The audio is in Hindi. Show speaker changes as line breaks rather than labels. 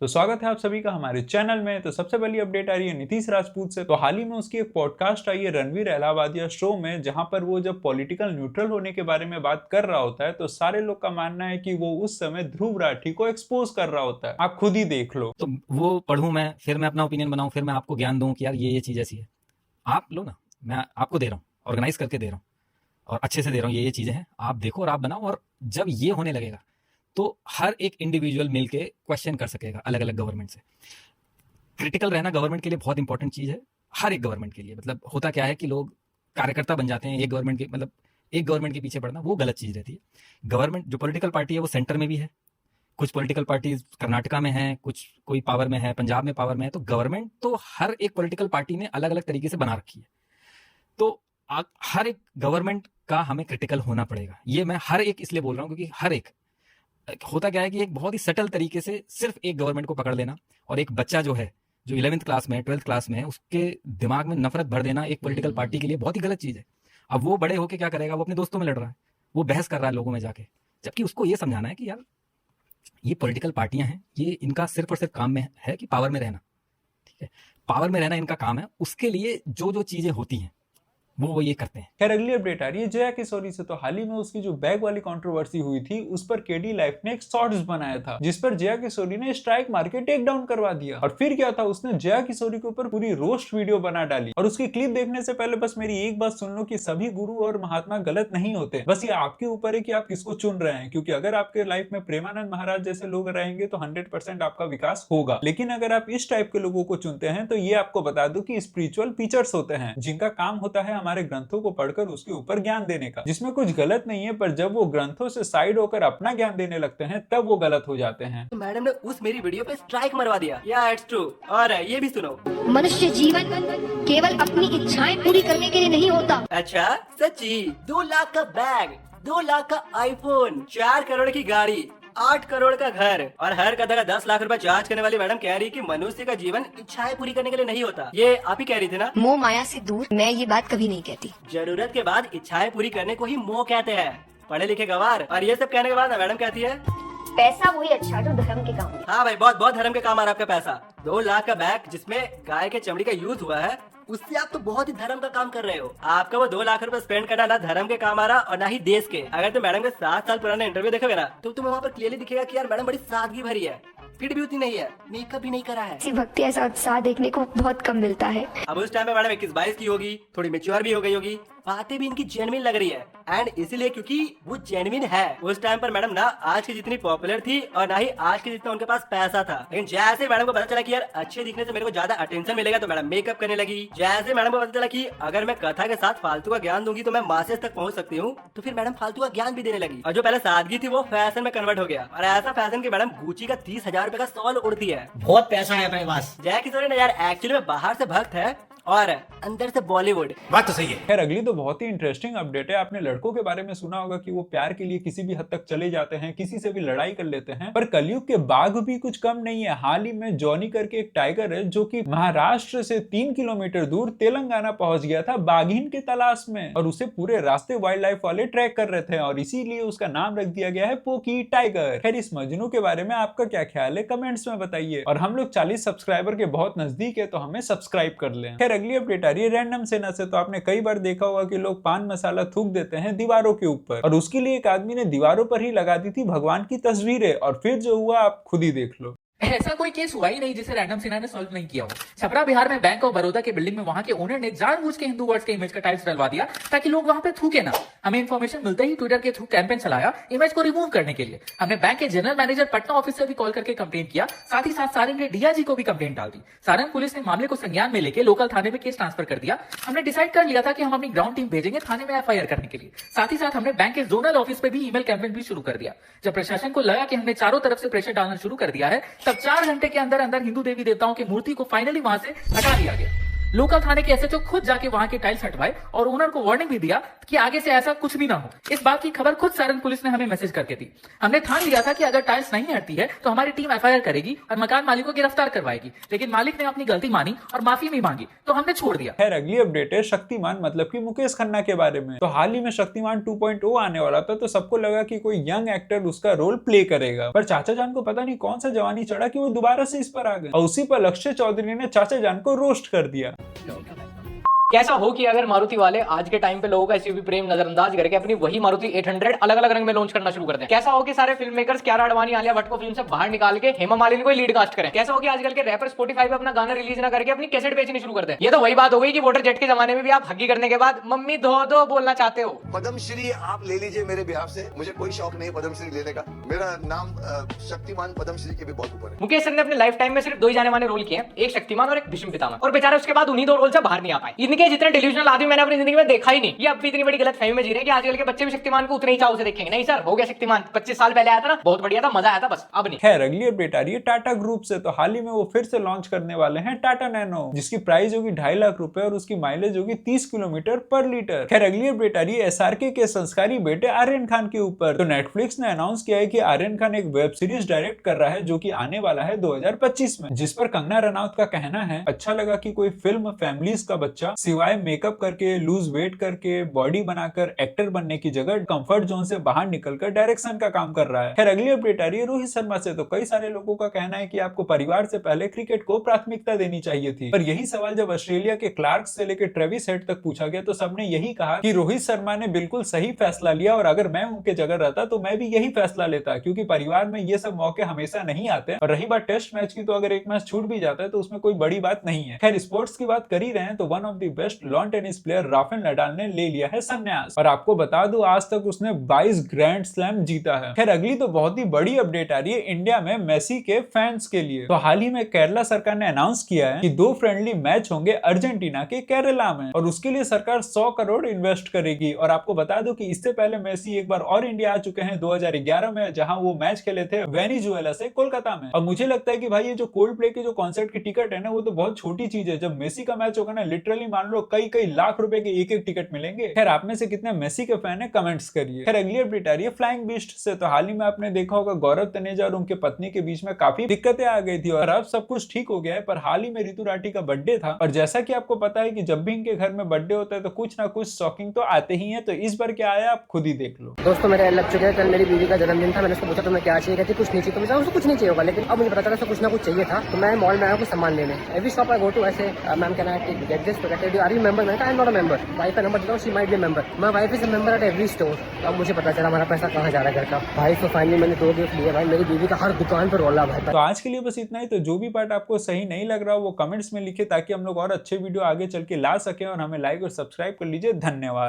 तो स्वागत है आप सभी का हमारे चैनल में। तो सबसे पहली अपडेट आ रही है नीतीश राजपूत से। तो हाल ही में उसकी एक पॉडकास्ट आई है रणवीर अहलावालिया शो में, जहां पर वो जब पॉलिटिकल न्यूट्रल होने के बारे में बात कर रहा होता है तो सारे लोग का मानना है कि वो उस समय ध्रुव राठी को एक्सपोज कर रहा होता है। आप खुद ही देख लो।
तो वो पढ़ूं मैं, फिर मैं अपना ओपिनियन बनाऊं, फिर मैं आपको ज्ञान दूं कि यार ये चीज़ ऐसी है। आप लो ना, मैं आपको दे रहा हूँ, ऑर्गेनाइज करके दे रहा हूँ और अच्छे से दे रहा हूँ। ये चीज़ें हैं, आप देखो और आप बनाओ। और जब ये होने लगेगा तो हर एक इंडिविजुअल मिलके क्वेश्चन कर सकेगा अलग अलग गवर्नमेंट से। क्रिटिकल रहना गवर्नमेंट के लिए बहुत इंपॉर्टेंट चीज़ है, हर एक गवर्नमेंट के लिए। मतलब होता क्या है कि लोग कार्यकर्ता बन जाते हैं एक गवर्नमेंट के, मतलब एक गवर्नमेंट के पीछे पड़ना वो गलत चीज़ रहती है। गवर्नमेंट जो पॉलिटिकल पार्टी है वो सेंटर में भी है, कुछ पॉलिटिकल पार्टीज कर्नाटका में है, कुछ कोई पावर में है, पंजाब में पावर में है। तो गवर्नमेंट तो हर एक पॉलिटिकल पार्टी ने अलग अलग तरीके से बना रखी है। तो हर एक गवर्नमेंट का हमें क्रिटिकल होना पड़ेगा। ये मैं हर एक इसलिए बोल रहा हूँ क्योंकि हर एक होता क्या है कि एक बहुत ही सटल तरीके से सिर्फ एक गवर्नमेंट को पकड़ लेना, और एक बच्चा जो है जो 11th क्लास में है, 12th क्लास में है, उसके दिमाग में नफरत भर देना एक पॉलिटिकल पार्टी के लिए बहुत ही गलत चीज़ है। अब वो बड़े होके क्या करेगा, वो अपने दोस्तों में लड़ रहा है, वो बहस कर रहा है लोगों में जाके, जबकि उसको ये समझाना है कि यार ये पॉलिटिकल पार्टियां हैं, ये इनका सिर्फ और सिर्फ काम में है कि पावर में रहना। ठीक है, पावर में रहना इनका काम है, उसके लिए जो जो चीजें होती हैं वो ये करते हैं।
खैर अगली अपडेट आ रही है जया किशोरी से। तो हाल ही में उसकी जो बैग वाली कंट्रोवर्सी हुई थी उस पर केडी लाइफ ने एक शॉर्ट्स बनाया था, जिस पर जया किशोरी ने स्ट्राइक मार के टेक डाउन करवा दिया। और फिर क्या था, उसने जया किशोरी के ऊपर पूरी रोस्ट वीडियो बना डाली। और उसकी क्लिप देखने से पहले बस मेरी एक बात सुन लो कि सभी गुरु और महात्मा गलत नहीं होते, बस ये आपके ऊपर है कि आप किसको चुन रहे हैं। क्योंकि अगर आपके लाइफ में प्रेमानंद महाराज जैसे लोग रहेंगे तो 100% आपका विकास होगा, लेकिन अगर आप इस टाइप के लोगों को चुनते हैं तो ये आपको बता दो कि स्पिरिचुअल टीचर्स होते हैं, जिनका काम होता है हमारे ग्रंथों को पढ़कर उसके ऊपर ज्ञान देने का, जिसमें कुछ गलत नहीं है। पर जब वो ग्रंथों से साइड होकर अपना ज्ञान देने लगते हैं तब वो गलत हो जाते हैं।
तो मैडम ने उस मेरी वीडियो पे स्ट्राइक मरवा दिया। या इट्स ट्रू। और ये भी सुनो,
मनुष्य जीवन केवल अपनी इच्छाएं पूरी करने के लिए नहीं होता।
अच्छा सच्ची? 2 लाख का बैग, 2 लाख का आईफोन, 4 करोड़ की गाड़ी, 8 करोड़ का घर और हर गधा का 10 लाख रुपए चार्ज करने वाली मैडम कह रही कि मनुष्य का जीवन इच्छाएं पूरी करने के लिए नहीं होता। ये आप ही कह रही थी ना?
मोह माया से दूर मैं ये बात कभी नहीं कहती।
जरूरत के बाद इच्छाएं पूरी करने को ही मोह कहते हैं, पढ़े लिखे गवार। और ये सब कहने के बाद ना मैडम कहती है
पैसा वही अच्छा जो धर्म के काम।
हाँ भाई, बहुत बहुत धर्म के काम आ रहा है आपका पैसा। 2 लाख का बैग जिसमें गाय के चमड़ी का यूज हुआ है, उससे आप तो बहुत ही धर्म का काम कर रहे हो। आपका वो 2 लाख रुपए स्पेंड करना ना धर्म के काम आ रहा और ना ही देश के। अगर तुम मैडम के 7 साल पुराना इंटरव्यू देखोगे ना तो तुम्हें वहाँ पर क्लियरली दिखेगा कि यार मैडम बड़ी सादगी भरी है, फिट भी उतनी नहीं है, मेकअप भी नहीं करा है।
ऐसी भक्ति ऐसा उत्साह देखने को बहुत कम मिलता है।
अब उस टाइम में मैडम 21-22 की होगी, थोड़ी मेच्योर भी हो गई होगी, बातें भी इनकी जेन्युइन लग रही है। एंड इसीलिए क्योंकि वो जेन्युइन है। उस टाइम पर मैडम ना आज की जितनी पॉपुलर थी और ना ही आज के जितना उनके पास पैसा था। लेकिन जैसे मैडम को पता चला कि यार अच्छे दिखने से मेरे को ज्यादा अटेंशन मिलेगा तो मैडम मेकअप करने लगी। जैसे मैडम को पता चला कि अगर मैं कथा के साथ फालतू का ज्ञान दूंगी तो मैं मासेस तक पहुंच सकती हूँ, तो फिर मैडम फालतू का ज्ञान भी देने लगी। और जो पहले सादगी थी वो फैशन में कन्वर्ट हो गया। और ऐसा फैशन की मैडम गुची का 30,000 रुपए का सॉल उड़ती है।
बहुत पैसा है अपने पास।
जय किशोरी ने यार एक्चुअली में बाहर से भक्त है और अंदर से बॉलीवुड।
बात तो सही है।
खैर अगली तो बहुत ही इंटरेस्टिंग अपडेट है। आपने लड़कों के बारे में सुना होगा कि वो प्यार के लिए किसी भी हद तक चले जाते हैं, किसी से भी लड़ाई कर लेते हैं, पर कलयुग के बाघ भी कुछ कम नहीं है। हाल ही में जॉनी करके एक टाइगर है जो कि महाराष्ट्र से 3 किलोमीटर दूर तेलंगाना पहुंच गया था बाघिन की तलाश में, और उसे पूरे रास्ते वाइल्ड लाइफ वाले ट्रैक कर रहे थे और इसीलिए उसका नाम रख दिया गया है पोकी टाइगर। खैर इस मजनू के बारे में आपका क्या ख्याल है, कमेंट्स में बताइए। और हम लोग 40 सब्सक्राइबर के बहुत नजदीक है तो हमें सब्सक्राइब कर लें। खैर अगली अपडेट आ रही है रैंडम सेना से। तो आपने कई बार देखा होगा कि लोग पान मसाला थूक देते हैं दीवारों के ऊपर, और उसके लिए एक आदमी ने दीवारों पर ही लगा दी थी भगवान की तस्वीरें, और फिर जो हुआ आप खुद ही देख लो।
ऐसा कोई केस हुआ ही नहीं जिसे रैंडम सेना ने सॉल्व नहीं किया हो। छपरा बिहार में बैंक ऑफ बड़ौदा के बिल्डिंग में वहां के ओनर ने जानबूझ के हिंदू वर्ड्स के इमेज का टाइल्स डलवा दिया ताकि लोग वहां पे थूके ना। हमें इन्फॉर्मेशन मिलते ही ट्विटर के थ्रू कैंपेन चलाया इमेज को रिमूव करने के लिए। हमने बैंक के जनरल मैनेजर पटना ऑफिस से भी कॉल करके कंप्लेन किया, साथ ही साथ सारण के डीआईजी को भी कंप्लेन डाल दी। सारण पुलिस ने मामले को संज्ञान में लेकर लोकल थाने में केस ट्रांसफर कर दिया। हमने डिसाइड कर लिया था कि हम अपनी ग्राउंड टीम भेजेंगे थाने में एफआईआर करने के लिए। साथ ही साथ हमने बैंक के जोनल ऑफिस पे भी ईमेल कैंपेन भी शुरू कर दिया। जब प्रशासन को लगा कि हमने चारों तरफ से प्रेशर डालना शुरू कर दिया है, तब 4 घंटे के अंदर अंदर हिंदू देवी देवताओं की मूर्ति को फाइनली वहां से हटा दिया गया। लोकल थाने के एसएचओ खुद जाके वहां की टाइल्स हटवाए और ओनर को वार्निंग भी दिया कि आगे से ऐसा कुछ भी ना हो। इस बात की खबर खुद सारण पुलिस ने हमें मैसेज करके दी। हमने ठान लिया था कि अगर टाइल्स नहीं हटती है तो हमारी टीम एफआईआर करेगी और मकान मालिक को गिरफ्तार करवाएगी, लेकिन मालिक ने अपनी गलती मानी और माफी भी मांगी तो हमने छोड़ दिया।
खैर अगली अपडेट है शक्तिमान मतलब कि मुकेश खन्ना के बारे में। तो हाल ही में शक्तिमान 2.0 आने वाला था, तो सबको लगा कि कोई यंग एक्टर उसका रोल प्ले करेगा, पर चाचा जान को पता नहीं कौन सा जवानी चढ़ा कि वो दोबारा से इस पर आ गए और उसी पर लक्ष्य चौधरी ने चाचा जान को रोस्ट कर दिया।
कैसा हो कि अगर मारुति वाले आज के टाइम पे लोगों का एसयूवी प्रेम नजरअंदाज करके अपनी वही मारुति 800 अलग अलग रंग में लॉन्च करना शुरू कर दें। कैसा हो कि सारे फिल्म मेकर्स कियारा आडवाणी आलिया भट्ट को फिल्म से बाहर निकाल के हेमा मालिनी को लीड कास्ट करें। कैसा हो कि आजकल के रैपर स्पॉटिफाई पे अपना गाना रिलीज ना करके अपनी कैसेट बेचनी शुरू कर दें। ये तो वही बात हो गई कि वाटर जेट के जमाने में भी आप हग्गी करने के बाद मम्मी धो दो बोलना चाहते हो।
पद्मश्री आप ले लीजिए मेरे बिहार से, मुझे कोई शौक नहीं पद्मश्री लेने का। मेरा नाम शक्तिमान पद्मश्री के भी बहुत ऊपर है।
मुकेश सर ने अपने लाइफ टाइम में सिर्फ 2 ही जाने माने रोल किए, एक शक्तिमान और एक भीष्म पितामह, और बेचारे उसके बाद उन्हीं 2 रोल से बाहर नहीं आ पाए। इनके जितने डिल्यूजनल मैंने अपनी जिंदगी में देखा ही नहीं। ये अब भी इतनी बड़ी गलत फहमी में जी रहे हैं कि आजकल के बच्चे भी शक्तिमान को उतने ही चाव से देखेंगे। नहीं सर, हो गया शक्तिमान 25 साल पहले आया था ना, बहुत बढ़िया था, मजा आया था, बस अब नहीं।
खैर अगली अपडेट आ रही है टाटा ग्रुप से। तो हाल ही में वो फिर से लॉन्च करने वाले हैं टाटा नैनो, जिसकी प्राइस होगी 2.5 लाख रुपए और उसकी माइलेज होगी 30 किलोमीटर पर लीटर। खैर अगली अपडेट आ रही है एसआरके के संस्कारी बेटे आर्यन खान के ऊपर। तो नेटफ्लिक्स ने अनाउंस किया है कि आर्यन खान एक वेब सीरीज डायरेक्ट कर रहा है जो कि आने वाला है 2025 में, जिस पर कंगना रनौत का कहना है अच्छा लगा कि कोई फिल्म फैमिलीज का बच्चा सिवाय मेकअप करके, लूज वेट करके, बॉडी बनाकर एक्टर बनने की जगह कंफर्ट जोन से बाहर निकलकर डायरेक्शन का काम कर रहा है। खैर अगली अपडेट आ रही है रोहित शर्मा से। तो कई सारे लोगों का कहना है कि आपको परिवार से पहले क्रिकेट को प्राथमिकता देनी चाहिए थी, पर यही सवाल जब ऑस्ट्रेलिया के क्लार्क से लेकर ट्रेविस हेड तक पूछा गया तो सबने यही कहा कि रोहित शर्मा ने बिल्कुल सही फैसला लिया और अगर मैं उनके जगह रहता तो मैं भी यही फैसला लेता, क्योंकि परिवार में ये सब मौके हमेशा नहीं आते। और रही बात टेस्ट मैच की, तो अगर एक मैच छूट भी जाता है तो उसमें कोई बड़ी बात नहीं है। खैर स्पोर्ट्स की बात कर ही रहे हैं तो one of the best lawn tennis player Rafael Nadal ने ले लिया है संन्यास, और आपको बता दूं आज तक उसने 22 ग्रैंड स्लैम जीता है। खैर अगली तो बहुत ही बड़ी अपडेट आ रही है इंडिया में मेसी के फैंस के लिए। तो हाल ही में केरला सरकार ने अनाउंस किया है कि 2 फ्रेंडली मैच होंगे अर्जेंटीना के केरला में, और उसके लिए सरकार 100 करोड़ इन्वेस्ट करेगी। और आपको बता दूं कि इससे पहले मेसी एक बार और इंडिया आ चुके हैं 2011 में, जहां वो मैच खेले थे वेनेजुएला से कोलकाता में। और मुझे लगता है कि भाई ये जो कोल्ड प्ले के जो कॉन्सर्ट की टिकट है ना, वो तो बहुत छोटी चीज है। जब मेसी का मैच होगा ना, लिटरली मान लो कई लाख रुपए के एक टिकट मिलेंगे। खैर आप में से कितने मेसी के फैन है कमेंट्स करिए। खैर अगली अपडेट आ रही है फ्लाइंग बीस्ट से। तो हाल ही में आपने देखा होगा गौरव तनेजा और उनके पत्नी के बीच में काफी दिक्कतें आ गई थी और अब सब कुछ ठीक हो गया है। पर हाल ही में ऋतु राठी का बर्थडे था, और जैसा कि आपको पता है कि जब भी इनके घर में बर्थडे होता है तो कुछ ना कुछ शॉकिंग तो आते ही है। तो इस बार क्या आया आप खुद ही देख लो।
दोस्तों मेरे लग चुके हैं, कल मेरी बीवी का जन्मदिन था। मैंने उसको पूछा तुम्हें क्या चाहिए, कहती कुछ नहीं चाहिए। तो मुझे उसको कुछ नहीं चाहिए होगा, लेकिन अब मुझे पता चला कुछ ना कुछ चाहिए था। तो मैं मॉल में आया कुछ सामान लेने। Every shop I go to ऐसे ma'am can I get this, are you member? मैंने I am not a member. Wife का नंबर देता हूं, she might be a member. My wife is a member at every store. अब मुझे पता चला हमारा पैसा कहाँ जा रहा है घर का। भाई तो फाइनली मैंने 2 गिफ्ट लिए भाई, मेरी बीवी का हर दुकान पर रोला भाई।
तो आज के लिए बस इतना ही। तो जो भी पार्ट आपको सही नहीं लग रहा वो कमेंट्स में लिखे, ताकि हम लोग और अच्छे वीडियो आगे चल के ला सके, और हमें लाइक और सब्सक्राइब कर लीजिए। धन्यवाद।